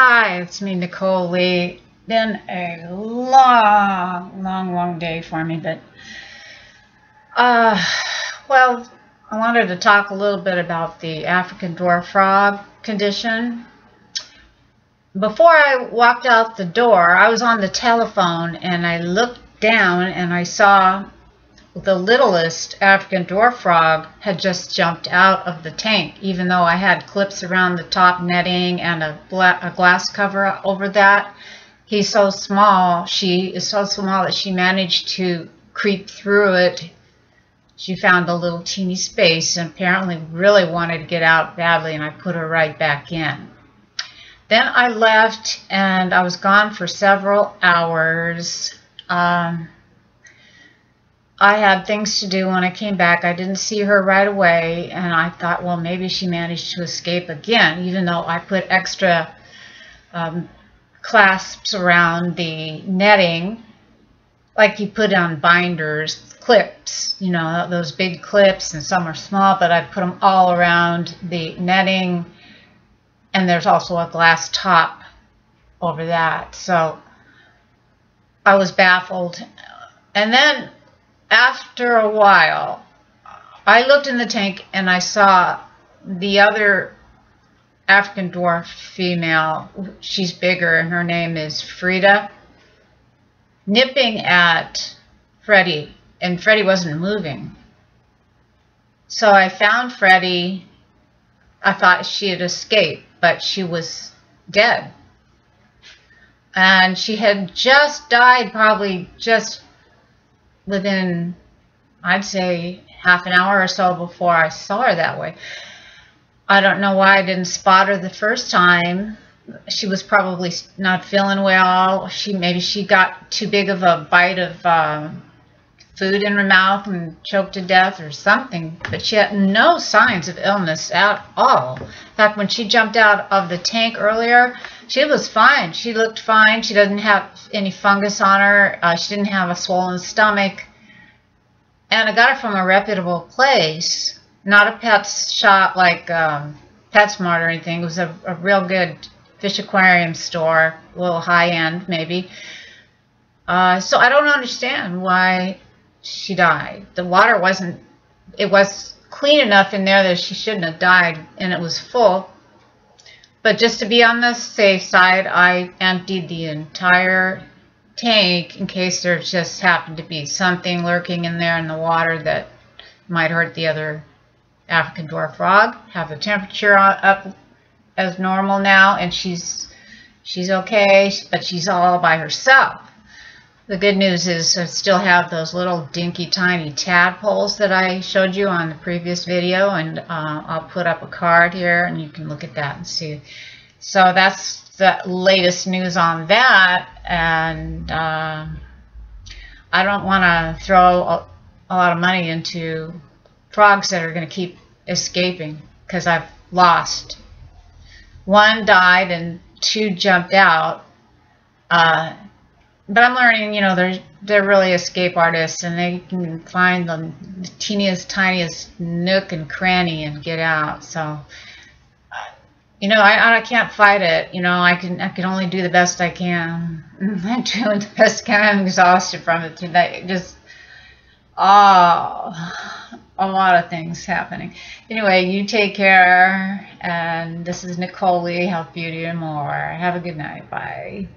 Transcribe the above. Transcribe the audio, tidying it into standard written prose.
Hi, it's me, Nicole Lee. Been a long day for me, but well, I wanted to talk a little bit about the African dwarf frog condition. Before I walked out the door, I was on the telephone and I looked down and I saw the littlest African dwarf frog had just jumped out of the tank, even though I had clips around the top netting and a glass cover over that. He's so small, she is so small that she managed to creep through it. She found a little teeny space and apparently really wanted to get out badly, and I put her right back in. Then I left and I was gone for several hours. I had things to do when I came back. I didn't see her right away, and I thought, well, maybe she managed to escape again, even though I put extra clasps around the netting, like you put on binders, clips, you know, those big clips, and some are small, but I put them all around the netting, and there's also a glass top over that. So I was baffled. And then after a while, I looked in the tank and I saw the other African dwarf female. She's bigger and her name is Frida, nipping at Freddie, and Freddie wasn't moving. So I found Freddie. I thought she had escaped, but she was dead. And she had just died, probably just within, I'd say, half an hour or so before I saw her that way. I don't know why I didn't spot her the first time. She was probably not feeling well. Maybe she got too big of a bite of food in her mouth and choked to death or something. But she had no signs of illness at all. In fact, when she jumped out of the tank earlier, she was fine. She looked fine. She doesn't have any fungus on her. She didn't have a swollen stomach. And I got her from a reputable place, not a pet shop like PetSmart or anything. It was a real good fish aquarium store, a little high-end maybe. So I don't understand why she died. The water wasn't, it was clean enough in there that she shouldn't have died, and it was full. But just to be on the safe side, I emptied the entire tank in case there just happened to be something lurking in there in the water that might hurt the other African dwarf frog. Have the temperature up as normal now, and she's okay, but she's all by herself. The good news is I still have those little dinky tiny tadpoles that I showed you on the previous video, and I'll put up a card here and you can look at that and see. So that's the latest news on that, and I don't want to throw a lot of money into frogs that are going to keep escaping, because I've lost. One died and two jumped out. But I'm learning, you know, they're really escape artists, and they can find the teeniest, tiniest nook and cranny and get out. So, you know, I can't fight it. You know, I can only do the best I can. I'm doing the best I can. I'm exhausted from it today. Just, a lot of things happening. Anyway, you take care, and this is Nicole Lee, Health, Beauty, and More. Have a good night. Bye.